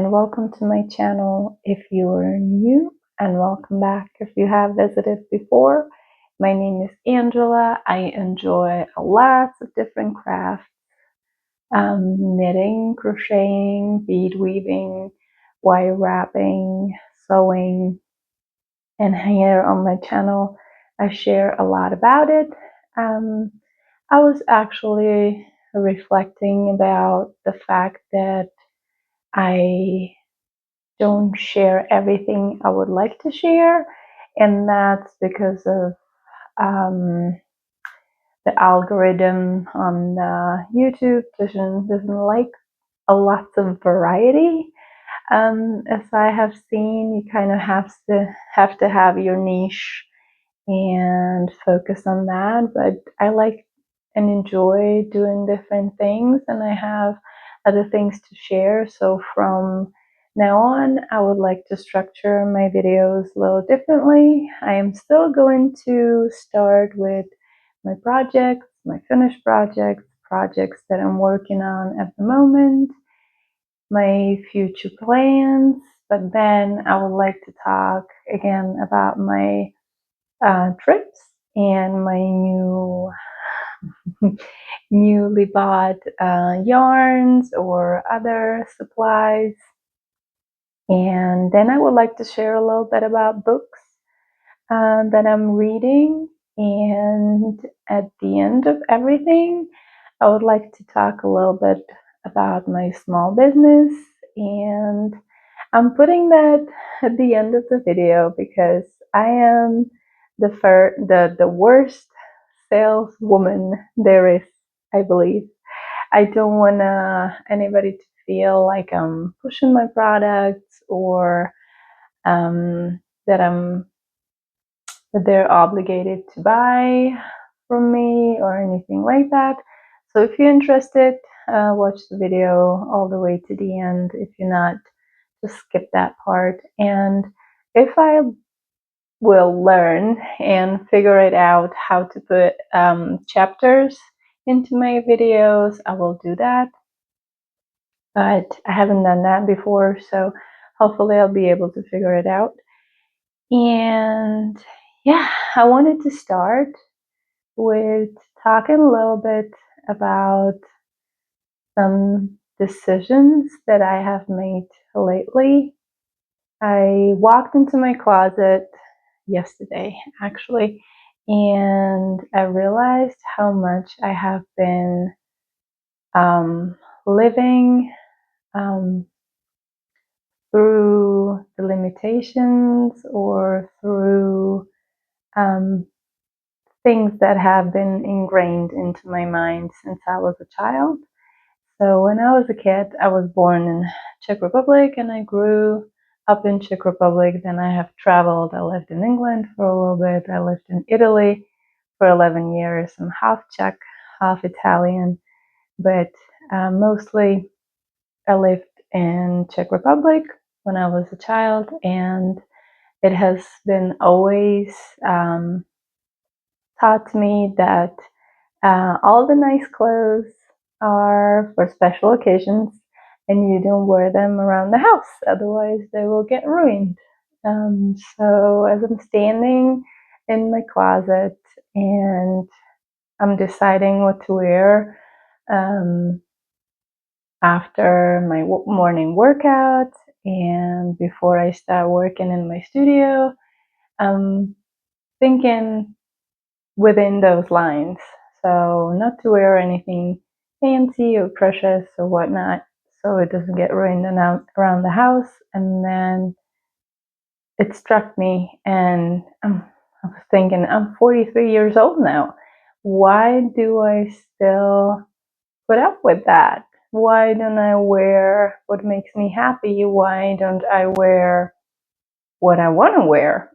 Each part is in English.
and welcome to my channel if you are new, and welcome back if you have visited before. My name is Angela. I enjoy lots of different crafts, knitting, crocheting, bead weaving, wire wrapping, sewing, and here on my channel I share a lot about it. I was actually reflecting about the fact that I don't share everything I would like to share, and that's because of the algorithm on YouTube doesn't like a lot of variety. As I have seen, you kind of have to have your niche and focus on that. But I like and enjoy doing different things, and I have other things to share. So from now on, I would like to structure my videos a little differently. I am still going to start with my projects, my finished projects that I'm working on at the moment, my future plans, but then I would like to talk again about my trips and my newly bought yarns or other supplies. And then I would like to share a little bit about books that I'm reading. And at the end of everything, I would like to talk a little bit about my small business. And I'm putting that at the end of the video because I am the worst saleswoman there is, I believe. I don't want anybody to feel like I'm pushing my products or that they're obligated to buy from me or anything like that. So if you're interested, watch the video all the way to the end. If you're not, just skip that part. And if I will learn and figure it out how to put chapters into my videos, I will do that. But I haven't done that before, so hopefully I'll be able to figure it out. And yeah, I wanted to start with talking a little bit about some decisions that I have made lately. I walked into my closet yesterday, actually, and I realized how much I have been living through the limitations or through things that have been ingrained into my mind since I was a child. So when I was a kid, I was born in Czech Republic and I grew up in Czech Republic. Then I have traveled. I lived in England for a little bit. I lived in Italy for 11 years. I'm half Czech, half Italian, but mostly I lived in Czech Republic when I was a child, and it has been always taught me that all the nice clothes are for special occasions and you don't wear them around the house, otherwise they will get ruined. So as I'm standing in my closet and I'm deciding what to wear after my morning workout and before I start working in my studio, I'm thinking within those lines. So not to wear anything fancy or precious or whatnot, so it doesn't get ruined around the house. And then it struck me, and I was thinking, I'm 43 years old now. Why do I still put up with that? Why don't I wear what makes me happy? Why don't I wear what I want to wear?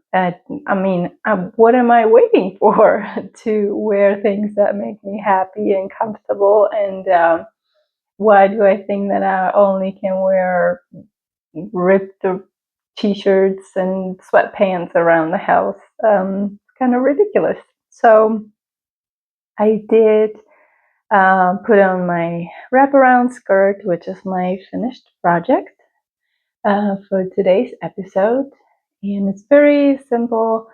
What am I waiting for to wear things that make me happy and comfortable? And why do I think that I only can wear ripped t-shirts and sweatpants around the house? It's kind of ridiculous. So I did put on my wraparound skirt, which is my finished project. for today's episode, and it's very simple.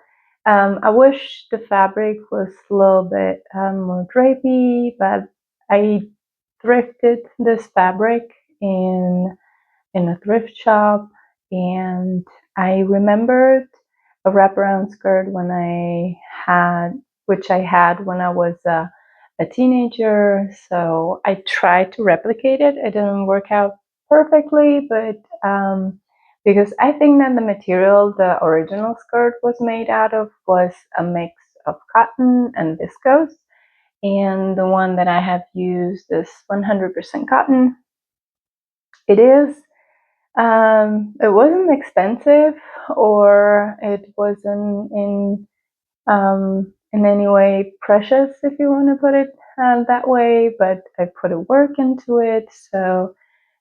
I wish the fabric was a little bit more drapey, but I thrifted this fabric in a thrift shop, and I remembered a wraparound skirt which I had when I was a teenager. So I tried to replicate it. It didn't work out perfectly, but because I think that the material the original skirt was made out of was a mix of cotton and viscose, and the one that I have used is 100% cotton. It wasn't expensive, or it wasn't in any way precious, if you want to put it that way, but I put a work into it. So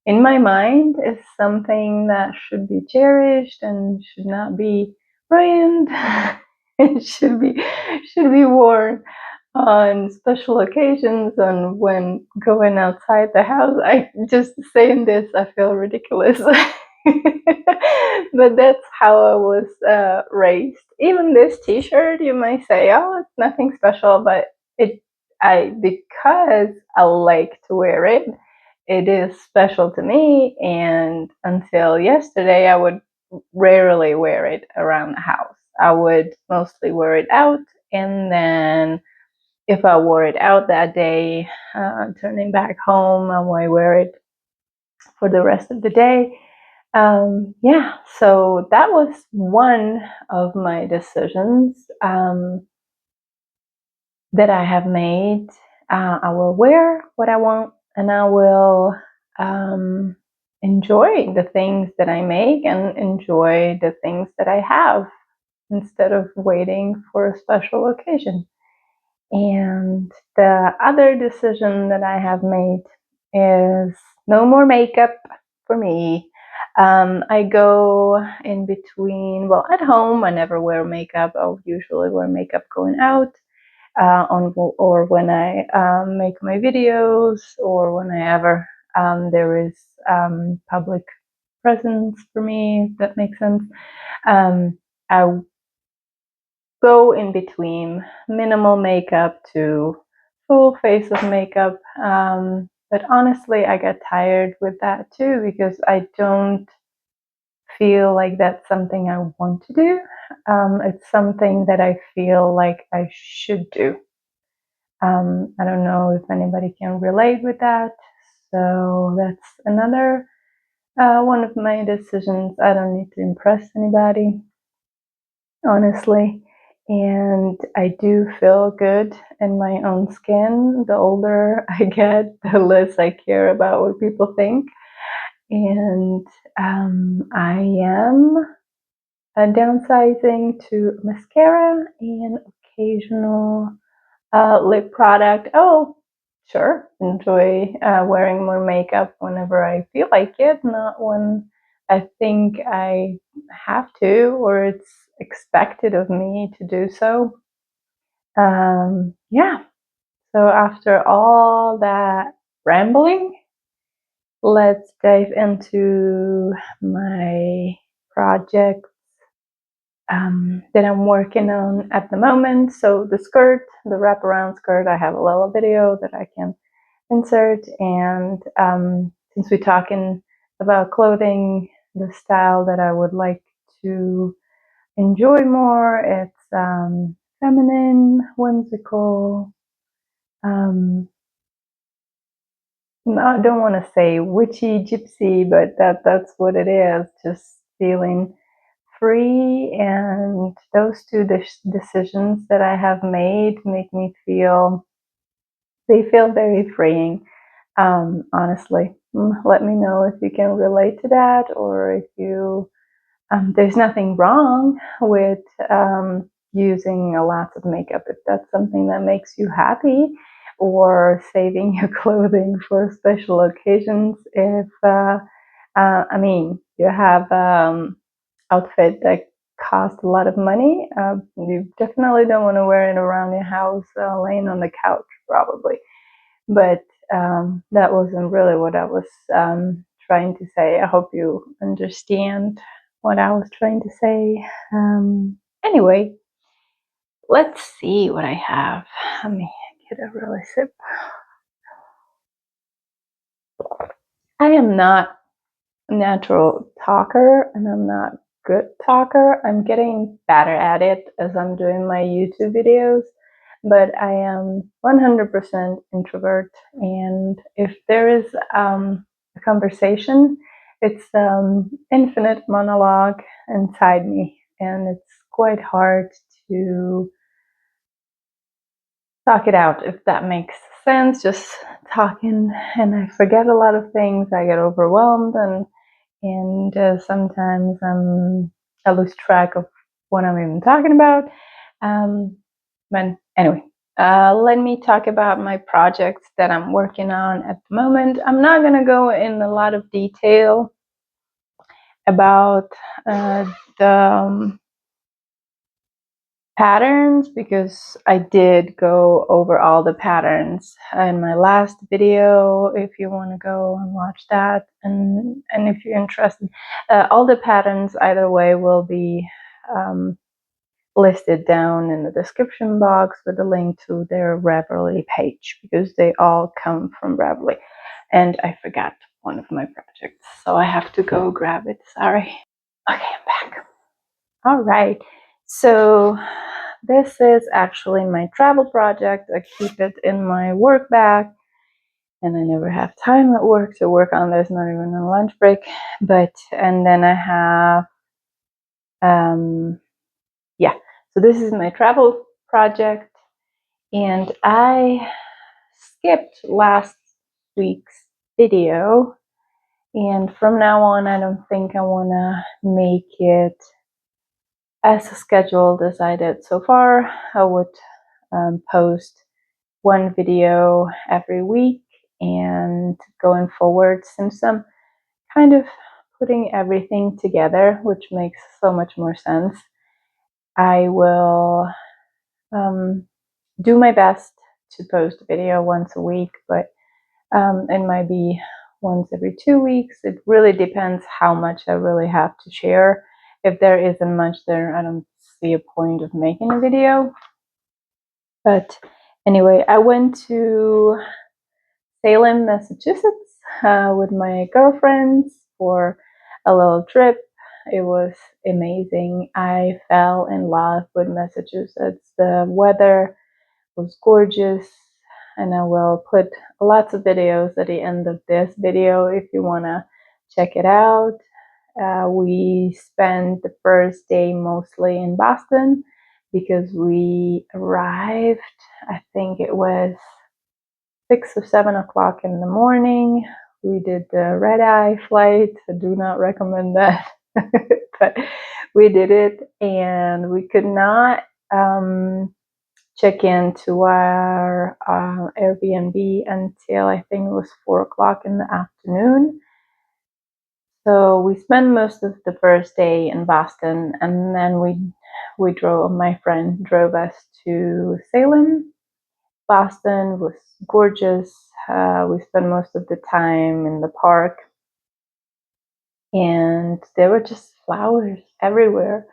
in my mind, it's something that should be cherished and should not be ruined. It should be worn on special occasions, and when going outside the house. I just saying this, I feel ridiculous. But that's how I was raised. Even this t-shirt, you might say, oh, it's nothing special, but because I like to wear it, it is special to me. And until yesterday, I would rarely wear it around the house. I would mostly wear it out, and then if I wore it out that day, turning back home, I might wear it for the rest of the day. Yeah, so that was one of my decisions that I have made. I will wear what I want, and I will enjoy the things that I make and enjoy the things that I have instead of waiting for a special occasion. And the other decision that I have made is no more makeup for me. I go in between, well, at home, I never wear makeup. I'll usually wear makeup going out, or when I make my videos, or whenever there is public presence for me, if that makes sense. I go in between minimal makeup to full face of makeup. But honestly, I get tired with that too, because I don't feel like that's something I want to do. It's something that I feel like I should do. I don't know if anybody can relate with that. So that's another one of my decisions. I don't need to impress anybody, honestly. And I do feel good in my own skin. The older I get, the less I care about what people think. And I am downsizing to mascara and occasional lip product. Oh, sure, enjoy wearing more makeup whenever I feel like it, not when I think I have to or it's expected of me to do so. Yeah, so after all that rambling, let's dive into my project that I'm working on at the moment. So the skirt, the wraparound skirt, I have a little video that I can insert. And since we're talking about clothing, the style that I would like to enjoy more, it's feminine, whimsical. I don't want to say witchy, gypsy, but that's what it is. Just feeling free, and those two decisions that I have made make me feel, they feel very freeing. Honestly, let me know if you can relate to that, or if you there's nothing wrong with using a lot of makeup if that's something that makes you happy, or saving your clothing for special occasions. If I mean, you have outfit that cost a lot of money, you definitely don't want to wear it around your house, laying on the couch, probably. But that wasn't really what I was trying to say. I hope you understand what I was trying to say. Anyway, let's see what I have. Let me get a really sip. I am not a natural talker, and I'm not good talker. I'm getting better at it as I'm doing my YouTube videos, but I am 100% introvert, and if there is a conversation, it's infinite monologue inside me, and it's quite hard to talk it out, if that makes sense. Just talking, and I forget a lot of things. I get overwhelmed, and sometimes I lose track of what I'm even talking about. But anyway, let me talk about my projects that I'm working on at the moment. I'm not going to go in a lot of detail about the patterns, because I did go over all the patterns in my last video. If you want to go and watch that, and if you're interested, all the patterns either way will be listed down in the description box with a link to their Ravelry page, because they all come from Ravelry. And I forgot one of my projects, so I have to go grab it. Sorry. Okay, I'm back. All right, so this is actually my travel project. I keep it in my work bag, and I never have time at work to work on this, not even on lunch break. And then I have, yeah, so this is my travel project, and I skipped last week's video, and from now on, I don't think I want to make it as scheduled as I did so far. I would post one video every week, and going forward, since I'm kind of putting everything together, which makes so much more sense, I will do my best to post a video once a week, but it might be once every 2 weeks. It really depends how much I really have to share. If there isn't much there, I don't see a point of making a video. But anyway, I went to Salem, Massachusetts with my girlfriends for a little trip. It was amazing. I fell in love with Massachusetts. The weather was gorgeous, and I will put lots of videos at the end of this video if you want to check it out. We spent the first day mostly in Boston, because we arrived, I think it was 6 or 7 o'clock in the morning. We did the red-eye flight. I do not recommend that, but we did it, and we could not check into our Airbnb until I think it was 4 o'clock in the afternoon. So we spent most of the first day in Boston, and then we drove. My friend drove us to Salem. Boston was gorgeous. We spent most of the time in the park, and there were just flowers everywhere,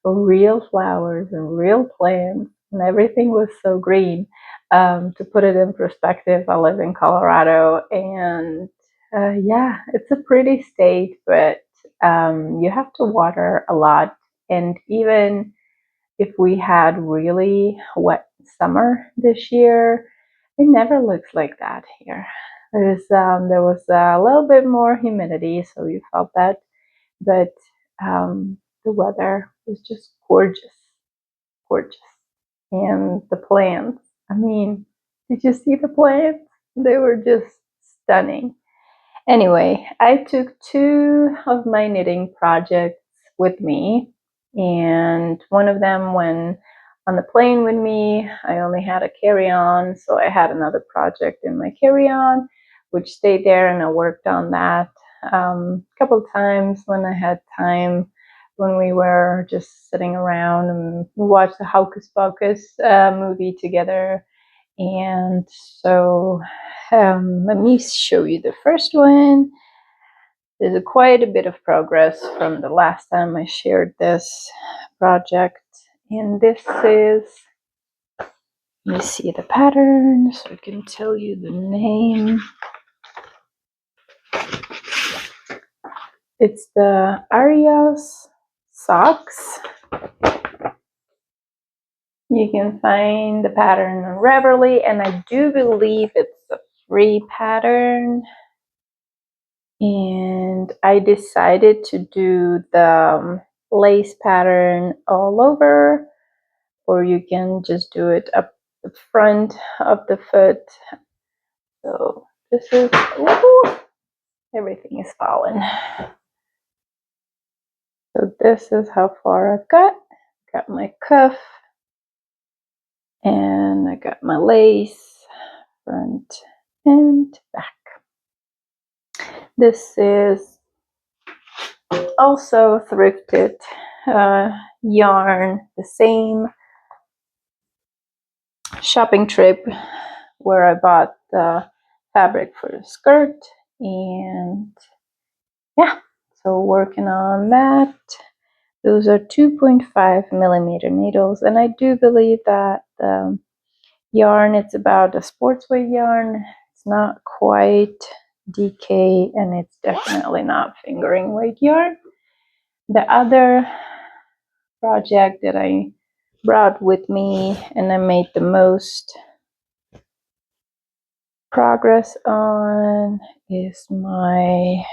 real flowers and real plants, and everything was so green. To put it in perspective, I live in Colorado, and yeah, it's a pretty state, but you have to water a lot. And even if we had really wet summer this year, it never looks like that here. There was a little bit more humidity, so you felt that, but the weather was just gorgeous, gorgeous. And the plants, I mean, did you see the plants? They were just stunning. Anyway, I took 2 of my knitting projects with me, and one of them went on the plane with me. I only had a carry-on, so I had another project in my carry-on, which stayed there, and I worked on that a couple of times when I had time, when we were just sitting around, and we watched the Hocus Pocus movie together. And so let me show you the first one. there's quite a bit of progress from the last time I shared this project. And this is, let me see the pattern so I can tell you the name. It's the Ariose socks. You can find the pattern on Ravelry, and I do believe it's a free pattern. And I decided to do the lace pattern all over, or you can just do it up the front of the foot. So this is, ooh, everything is falling. So this is how far I've got my cuff, and I got my lace front and back. This is also thrifted yarn, the same shopping trip where I bought the fabric for the skirt. And yeah, so working on that. Those are 2.5 millimeter needles, and I do believe that the yarn, it's about a sportswear yarn. It's not quite DK, and it's definitely not fingering weight yarn. The other project that I brought with me and I made the most progress on is my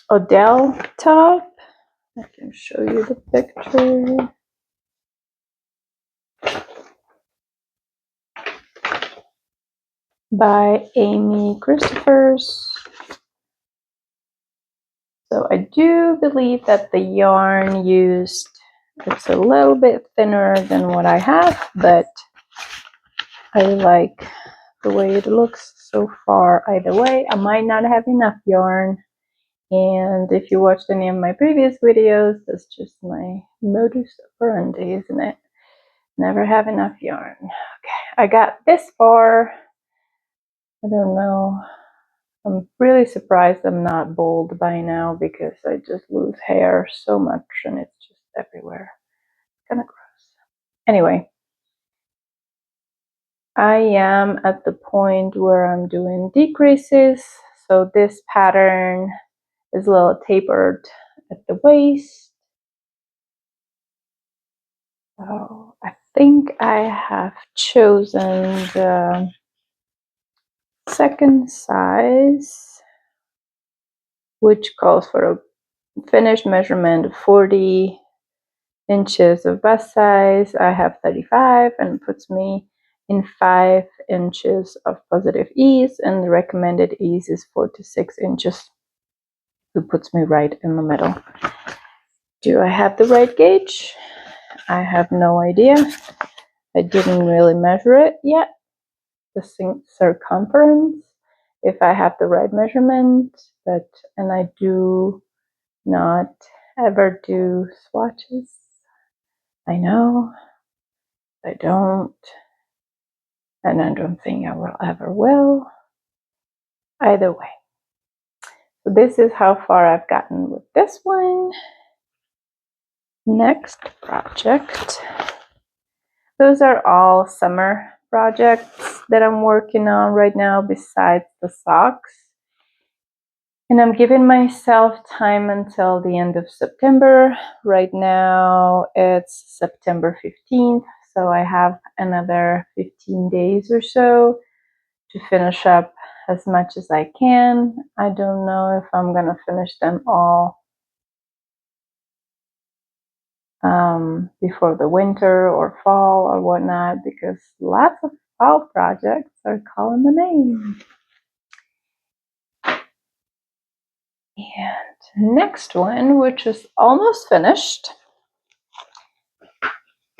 Odele top. I can show you the picture. By Amy Christoffers. So I do believe that the yarn used, it's a little bit thinner than what I have, but I like the way it looks so far. Either way, I might not have enough yarn. And if you watched any of my previous videos, that's just my modus operandi, isn't it? Never have enough yarn. Okay, I got this far. I don't know. I'm really surprised I'm not bald by now, because I just lose hair so much and it's just everywhere. Kind of gross. Anyway, I am at the point where I'm doing decreases. So this pattern is a little tapered at the waist. So I think I have chosen the second size, which calls for a finished measurement of 40 inches of bust size. I have 35, and it puts me in 5 inches of positive ease, and the recommended ease is 4 to 6 inches. It puts me right in the middle. Do I have the right gauge? I have no idea. I didn't really measure it yet. The circumference, if I have the right measurement, and I do not ever do swatches. I know I don't, and I don't think I will ever will. Either way. So this is how far I've gotten with this one. Next project. Those are all summer projects that I'm working on right now besides the socks. And I'm giving myself time until the end of September. Right now it's September 15th, so I have another 15 days or so to finish up as much as I can. I don't know if I'm gonna finish them all before the winter or fall or whatnot, because lots of fall projects are calling my name. And next one, which is almost finished,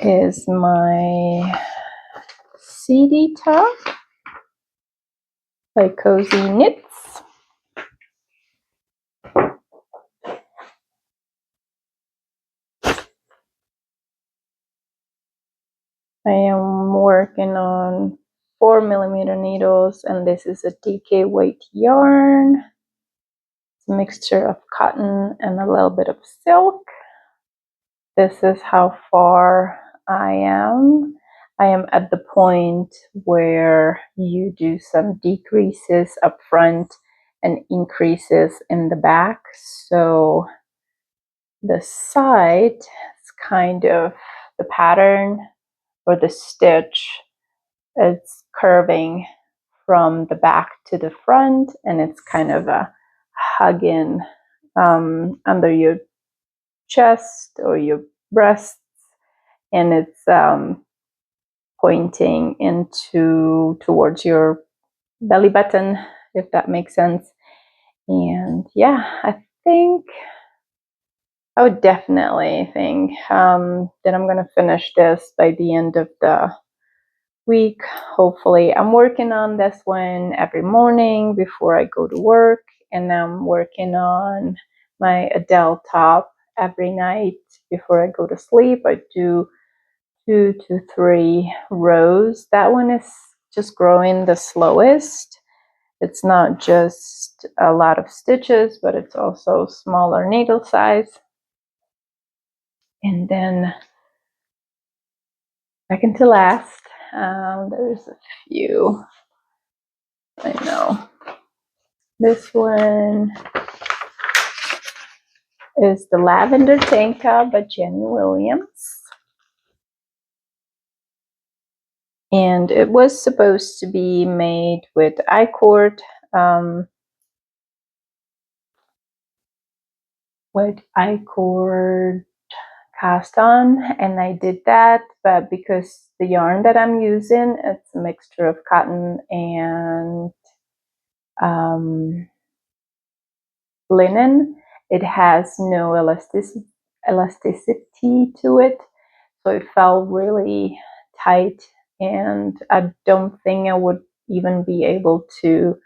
is my SeedyTop by Cozy Knits. I am working on 4mm needles, and this is a DK weight yarn. It's a mixture of cotton and a little bit of silk. This is how far I am. I am at the point where you do some decreases up front and increases in the back. So the side is kind of the pattern or the stitch. It's curving from the back to the front, and it's kind of a hugging under your chest or your breasts, and it's pointing towards your belly button, if that makes sense. And yeah, I would definitely think that I'm gonna finish this by the end of the week. Hopefully, I'm working on this one every morning before I go to work, and I'm working on my Odele top every night before I go to sleep. I do 2 to 3 rows. That one is just growing the slowest. It's not just a lot of stitches, but it's also smaller needle size. And then second to last, there's a few. I know. This one is the Lavender Tank Top by Jenny Williams. And it was supposed to be made with I-cord, cast on, and I did that, but because the yarn that I'm using, it's a mixture of cotton and linen, it has no elasticity to it, so it felt really tight, and I don't think I would even be able to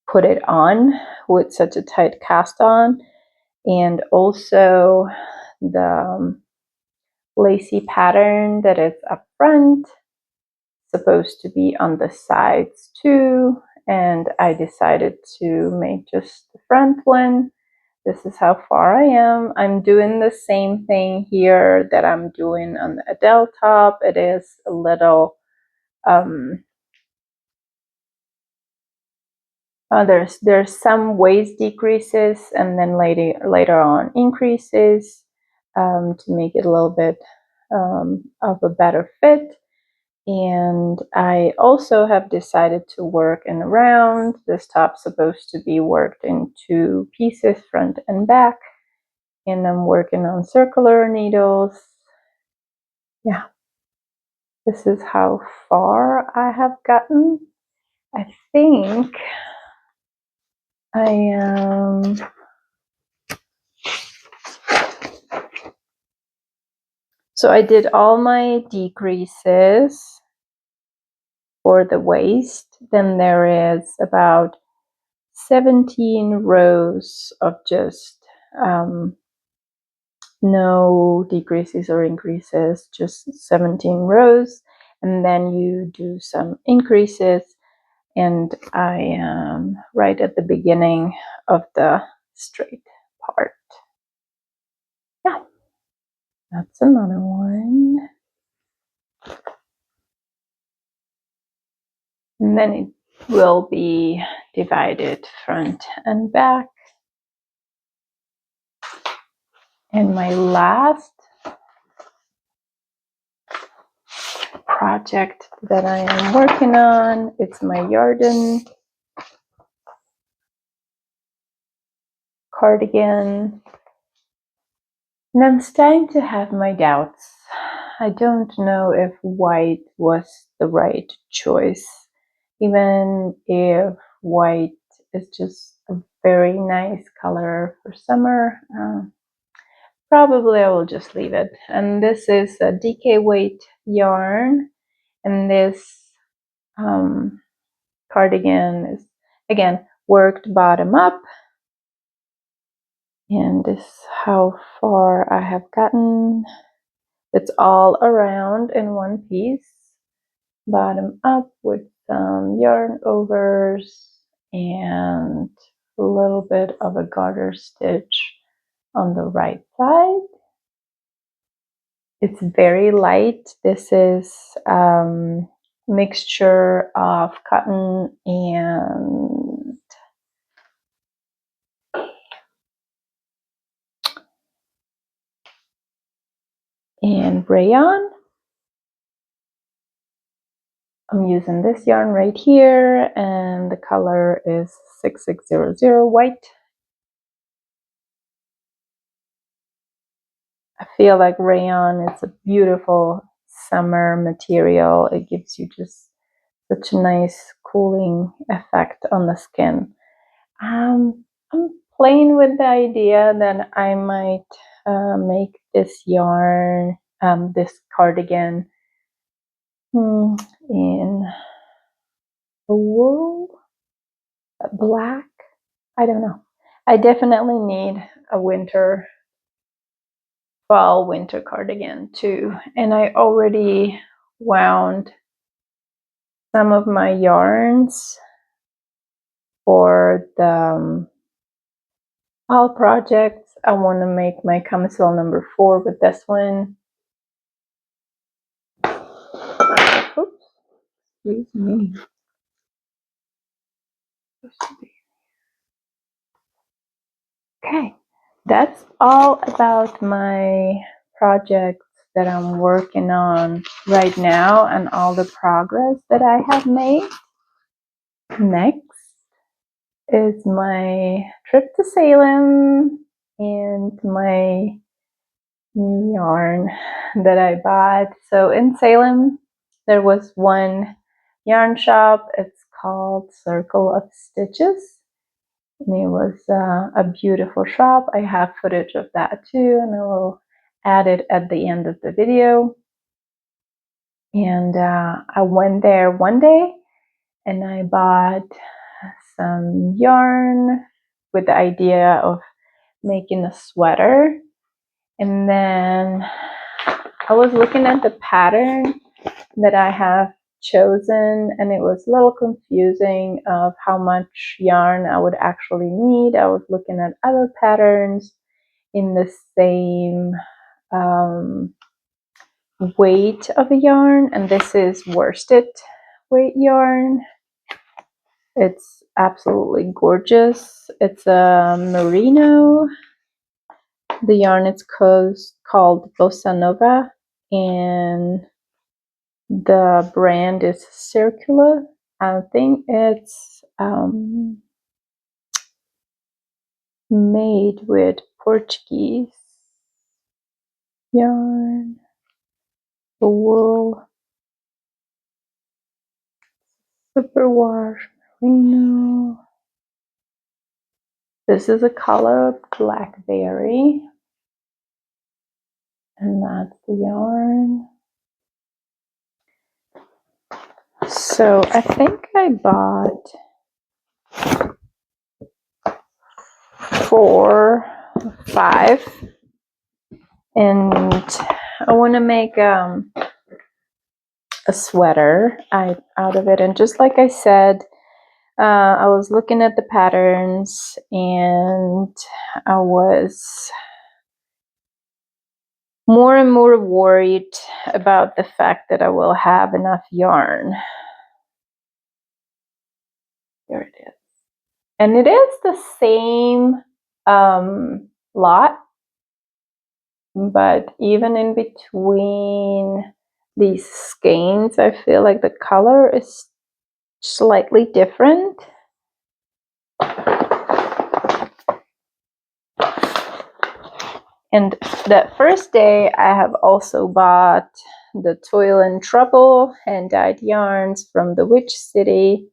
put it on with such a tight cast on. And also the lacy pattern that is up front supposed to be on the sides too, and I decided to make just the front one. This is how far I am. I'm doing the same thing here that I'm doing on the Odele top. It is a little there's some waist decreases and then later on increases to make it a little bit of a better fit. And I also have decided to work in a round. This top's supposed to be worked in 2 pieces, front and back, and I'm working on circular needles. Yeah, this is how far I have gotten. I think I am so I did all my decreases for the waist. Then there is about 17 rows of just no decreases or increases, just 17 rows. And then you do some increases, and I am right at the beginning of the straight part. Yeah, that's another one. And then it will be divided front and back. And my last project that I am working on, it's my Yarden cardigan. And I'm starting to have my doubts. I don't know if white was the right choice, even if white is just a very nice color for summer. Probably I will just leave it. And this is a DK weight yarn, and this cardigan is again worked bottom up, and this is how far I have gotten. It's all around in one piece, bottom up, with some yarn overs and a little bit of a garter stitch on the right side. It's very light. This is mixture of cotton and rayon. I'm using this yarn right here, and the color is 6600 white. I feel like rayon is a beautiful summer material. It gives you just such a nice cooling effect on the skin. I'm playing with the idea that I might make this yarn, this cardigan, in a wool, black. I don't know. I definitely need a fall winter cardigan too. And I already wound some of my yarns for the fall projects. I want to make my camisole number 4 with this one. Oops, excuse me. Okay, that's all about my projects that I'm working on right now and all the progress that I have made. Next is my trip to Salem and my new yarn that I bought. So in Salem, there was one yarn shop. It's called Circle of Stitches. And it was a beautiful shop. I have footage of that too, and I will add it at the end of the video. And I went there one day and I bought some yarn with the idea of making a sweater. And then I was looking at the pattern that I have chosen, and it was a little confusing of how much yarn I would actually need. I was looking at other patterns in the same weight of a yarn, and this is worsted weight yarn. It's absolutely gorgeous. It's a merino. The yarn is called Bossa Nova, and the brand is Circular. I think it's made with Portuguese yarn, the wool, superwash merino. This is a color blackberry, and that's the yarn. So I think I bought 4, 5, and I want to make a sweater out of it. And just like I said, I was looking at the patterns and I was more and more worried about the fact that I will have enough yarn. There it is. And it is the same lot, but even in between these skeins, I feel like the color is slightly different. And that first day, I have also bought the Toil and Trouble hand-dyed yarns from the Witch City.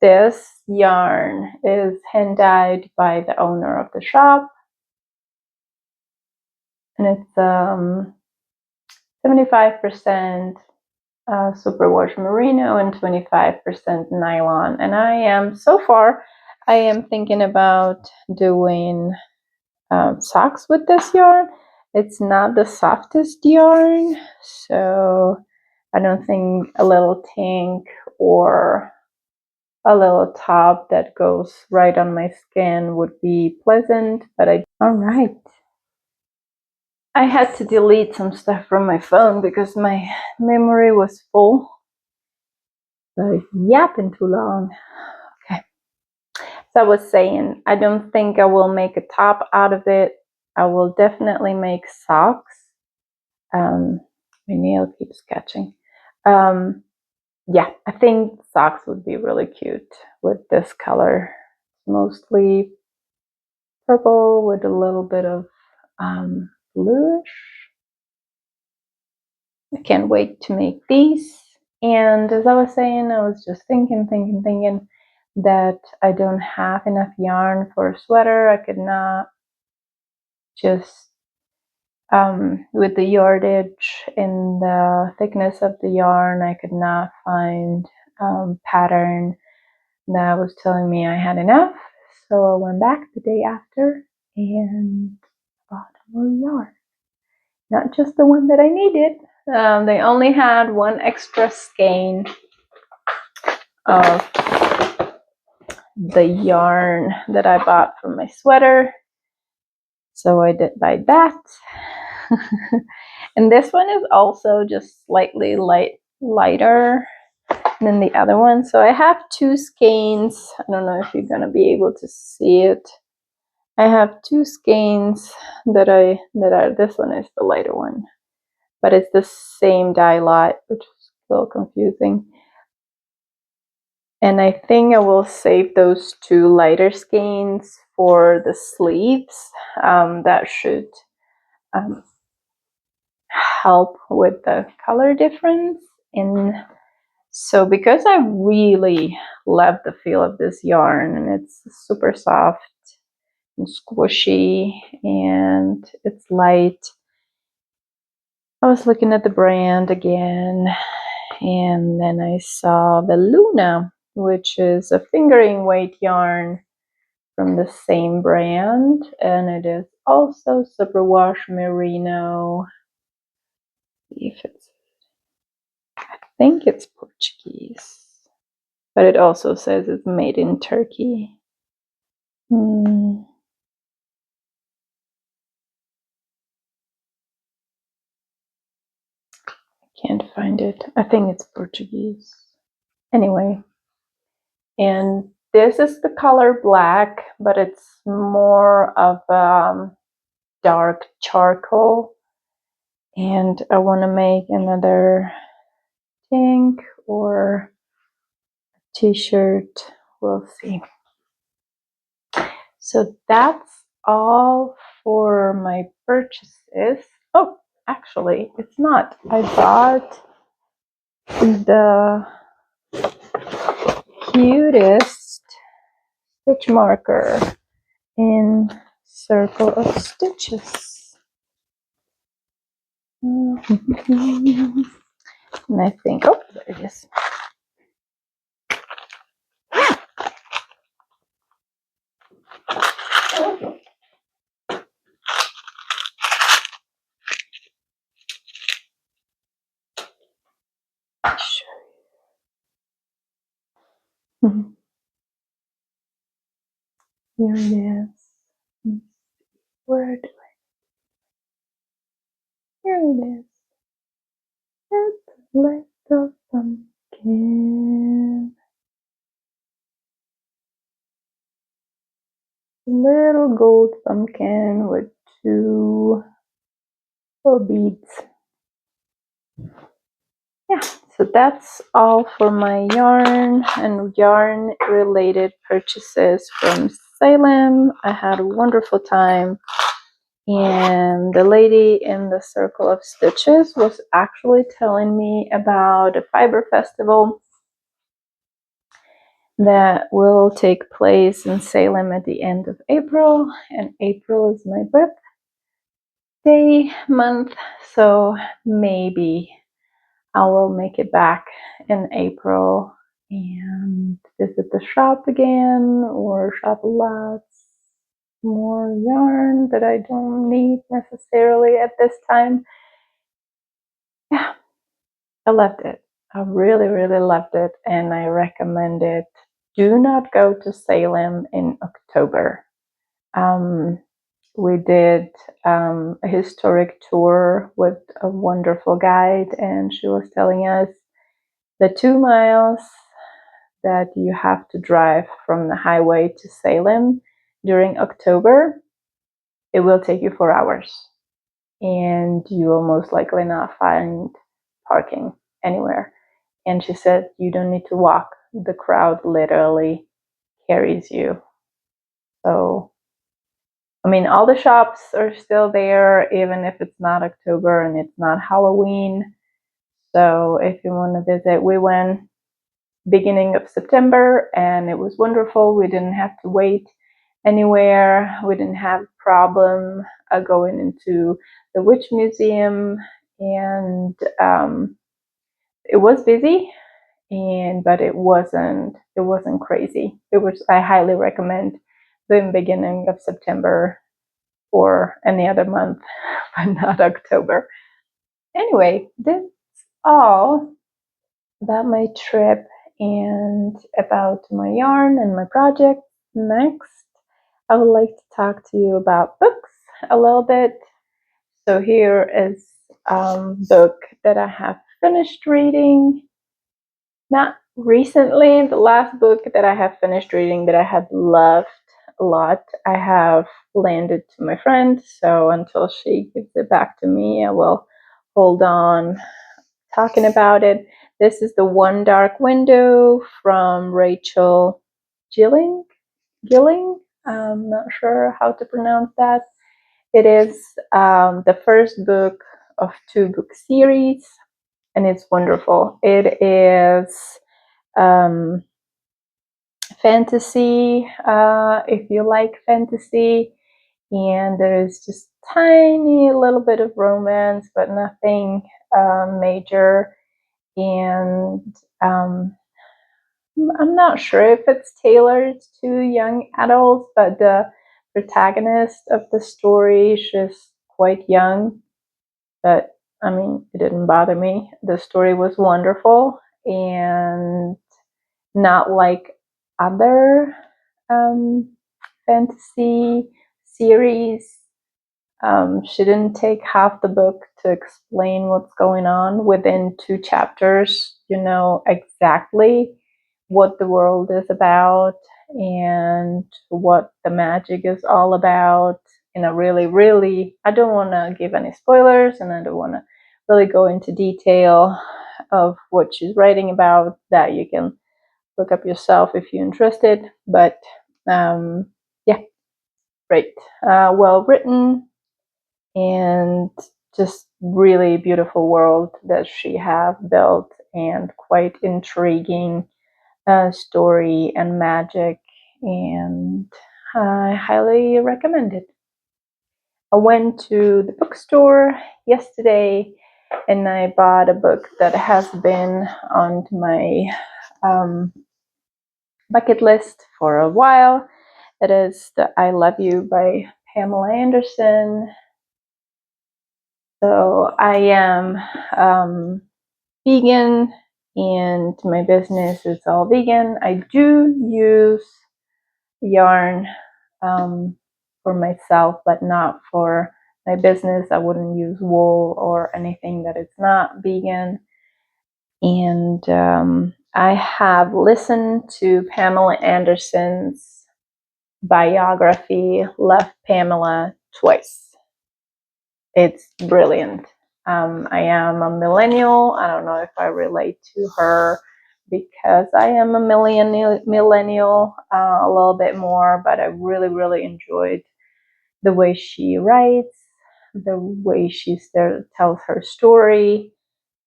This yarn is hand-dyed by the owner of the shop, and it's 75% superwash merino and 25% nylon. And I am thinking about doing socks with this yarn. It's not the softest yarn, so I don't think a little tank or a little top that goes right on my skin would be pleasant, but all right. I had to delete some stuff from my phone because my memory was full. So yapping too long. Okay. So I was saying, I don't think I will make a top out of it. I will definitely make socks. My nail keeps catching. Yeah, I think socks would be really cute with this color. Mostly purple with a little bit of bluish. I can't wait to make these. And as I was saying, I was just thinking that I don't have enough yarn for a sweater. I could not just, with the yardage and the thickness of the yarn, I could not find pattern that was telling me I had enough. So I went back the day after and bought more yarn. Not just the one that I needed. They only had one extra skein of the yarn that I bought for my sweater. So I did buy that. And this one is also just slightly lighter than the other one. So I have two skeins. I don't know if you're gonna be able to see it. I have two skeins that are, this one is the lighter one, but it's the same dye lot, which is a little confusing. And I think I will save those two lighter skeins for the sleeves. That should help with the color difference. And so because I really love the feel of this yarn, and it's super soft and squishy and it's light, I was looking at the brand again, and then I saw the Luna, which is a fingering weight yarn from the same brand, and it is also superwash merino. If it's, I think it's Portuguese, but it also says it's made in Turkey. Can't find it. I think it's Portuguese. Anyway, and this is the color black, but it's more of dark charcoal. And I want to make another tank or t-shirt. We'll see. So that's all for my purchases. Oh, actually, it's not. I bought the cutest stitch marker in Circle of Stitches. And I think, oh, there it is. Here it is. Where do I? Here it is. It's a little pumpkin. Little gold pumpkin with two little beads. Yeah, so that's all for my yarn and yarn related purchases from Salem. I had a wonderful time, and the lady in the Circle of Stitches was actually telling me about a fiber festival that will take place in Salem at the end of April, and April is my birthday month, so maybe I will make it back in April and visit the shop again or shop a lot. more yarn that I don't need necessarily at this time. Yeah, I loved it. I really, really loved it, and I recommend it. Do not go to Salem in October. We did a historic tour with a wonderful guide, and she was telling us the 2 miles that you have to drive from the highway to Salem during October, it will take you 4 hours, and you will most likely not find parking anywhere. And she said you don't need to walk. The crowd literally carries you. So, I mean, all the shops are still there, even if it's not October and it's not Halloween. So if you want to visit, we went beginning of September and it was wonderful. We didn't have to wait anywhere. We didn't have a problem going into the witch museum, and it was busy, but it wasn't crazy. I highly recommend the beginning of September or any other month, but not October. Anyway, that's all about my trip and about my yarn and my project. Next, I would like to talk to you about books a little bit. So here is a book that I have finished reading. Not recently. The last book that I have finished reading that I have loved a lot, I have lended to my friend. So until she gives it back to me, I will hold on talking about it. This is The One Dark Window from Rachel Gilling. I'm not sure how to pronounce that. It is the first book of 2-book series, and it's wonderful. It is fantasy, if you like fantasy, and there is just tiny little bit of romance, but nothing major. And I'm not sure if it's tailored to young adults, but the protagonist of the story, she's quite young, but I mean, it didn't bother me. The story was wonderful and not like other fantasy series. She didn't take half the book to explain what's going on. Within 2 chapters, you know exactly what the world is about and what the magic is all about. In a really, really, I don't want to give any spoilers and I don't want to really go into detail of what she's writing about. That you can look up yourself if you're interested. But yeah, great. Well written, and just really beautiful world that she have built, and quite intriguing story and magic, and I highly recommend it. I went to the bookstore yesterday and I bought a book that has been on my bucket list for a while. It is the I Love You by Pamela Anderson. So I am vegan and my business is all vegan. I do use yarn for myself, but not for my business. I wouldn't use wool or anything that is not vegan. And I have listened to Pamela Anderson's biography, Love Pamela, twice. It's brilliant. I am a millennial. I don't know if I relate to her because I am a millennial a little bit more, but I really, really enjoyed the way she writes, the way she tells her story.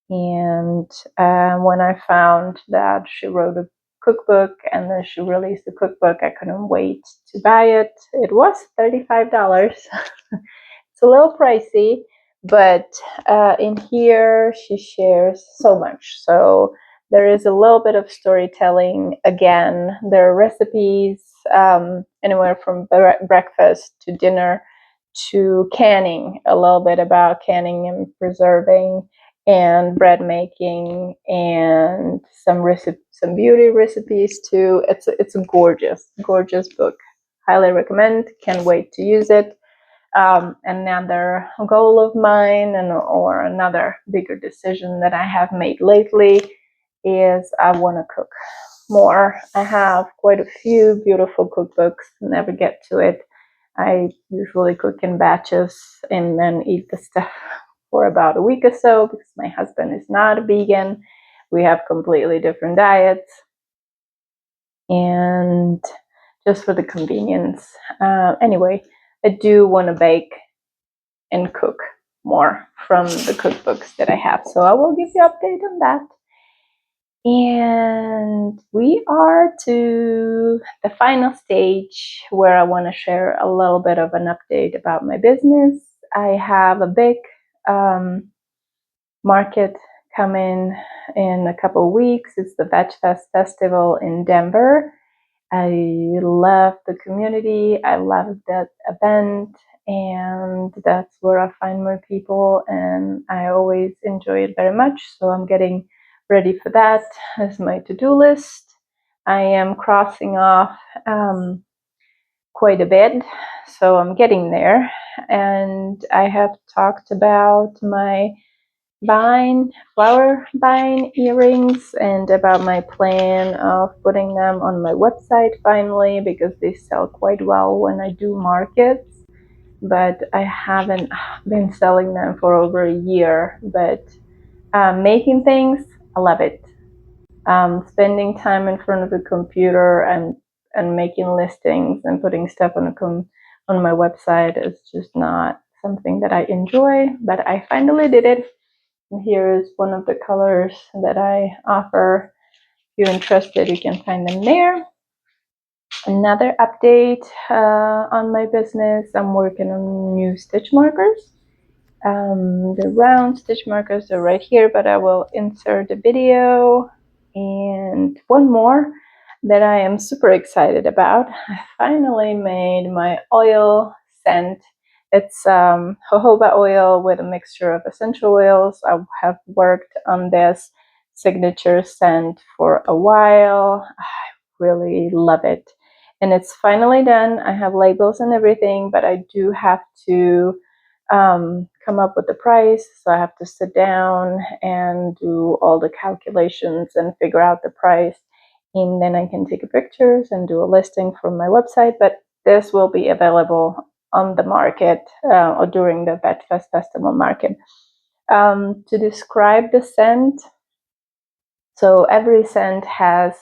And when I found that she wrote a cookbook and then she released the cookbook, I couldn't wait to buy it. It was $35. It's a little pricey, but in here she shares so much. So there is a little bit of storytelling. Again, there are recipes anywhere from breakfast to dinner to canning, a little bit about canning and preserving and bread making and some beauty recipes too. It's a gorgeous book. Highly recommend. Can't wait to use it. Another goal of mine or another bigger decision that I have made lately is I want to cook more. I have quite a few beautiful cookbooks, never get to it. I usually cook in batches and then eat the stuff for about a week or so because my husband is not a vegan. We have completely different diets, and just for the convenience. Anyway, I do want to bake and cook more from the cookbooks that I have. So I will give you an update on that. And we are to the final stage where I want to share a little bit of an update about my business. I have a big market coming in a couple of weeks. It's the Veg Fest Festival in Denver. I love the community. I love that event, and that's where I find more people, and I always enjoy it very much. So I'm getting ready for that as my to-do list. I am crossing off quite a bit, so I'm getting there. And I have talked about my flower vine earrings and about my plan of putting them on my website finally, because they sell quite well when I do markets, but I haven't been selling them for over a year. But making things, I love it. Spending time in front of the computer and making listings and putting stuff on my website is just not something that I enjoy, but I finally did it. Here is one of the colors that I offer. If you're interested, you can find them there. Another update on my business, I'm working on new stitch markers. The round stitch markers are right here, but I will insert a video. And one more that I am super excited about. I finally made my oil scent. It's jojoba oil with a mixture of essential oils. I have worked on this signature scent for a while. I really love it. And it's finally done. I have labels and everything, but I do have to come up with the price. So I have to sit down and do all the calculations and figure out the price. And then I can take pictures and do a listing from my website. But this will be available on the market or during the Veg Fest Festival market. To describe the scent, so every scent has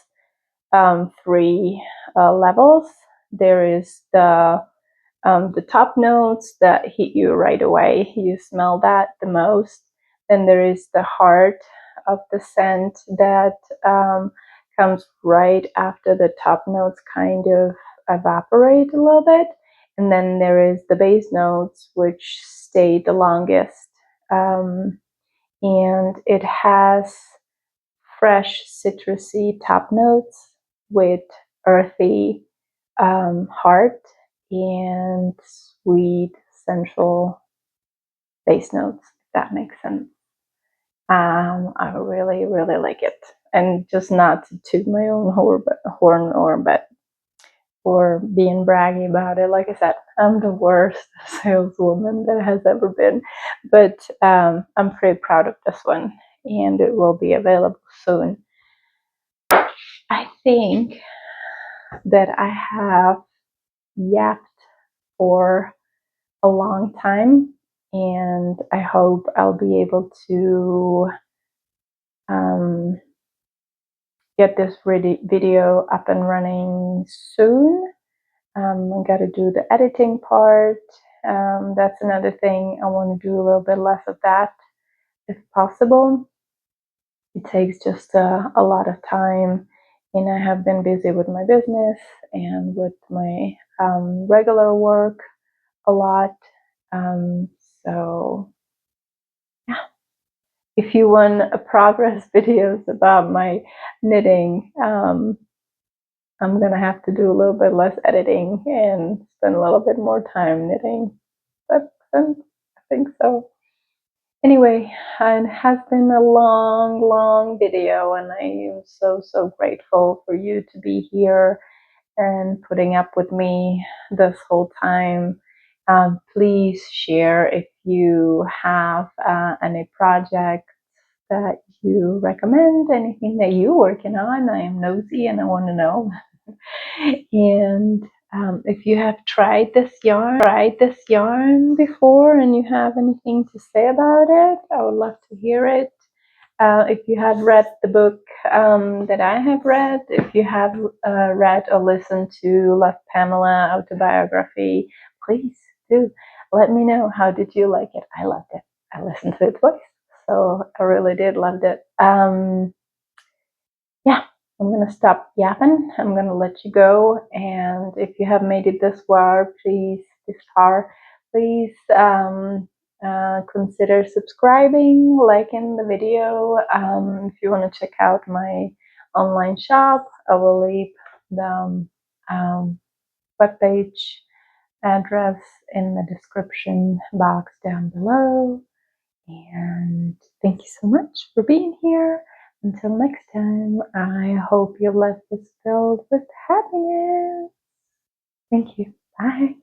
three levels. There is the top notes that hit you right away. You smell that the most. Then there is the heart of the scent that comes right after the top notes kind of evaporate a little bit. And then there is the base notes, which stay the longest. And it has fresh citrusy top notes with earthy heart and sweet central base notes, if that makes sense. I really, really like it. And just not to toot my own horn or being braggy about it. Like I said, I'm the worst saleswoman that has ever been. But I'm pretty proud of this one, and it will be available soon. I think that I have yapped for a long time, and I hope I'll be able to get this video up and running soon. I got to do the editing part. That's another thing. I want to do a little bit less of that if possible. It takes just a lot of time, and I have been busy with my business and with my regular work a lot. So yeah, if you want progress videos about my knitting, I'm gonna have to do a little bit less editing and spend a little bit more time knitting. But I think so. Anyway, it has been a long video, and I am so grateful for you to be here and putting up with me this whole time. Please share if you have any projects that you recommend, anything that you're working on. I am nosy and I want to know. And if you have tried this yarn before and you have anything to say about it, I would love to hear it. If you have read the book that I have read, if you have read or listened to Love Pamela autobiography, please do let me know. How did you like it? I loved it. I listened to it twice, so I really did loved it. Yeah, I'm gonna stop yapping. I'm gonna let you go. And if you have made it this far, please consider subscribing, liking the video. If you want to check out my online shop, I will leave the webpage address in the description box down below. And thank you so much for being here. Until next time, I hope your life is filled with happiness. Thank you. Bye.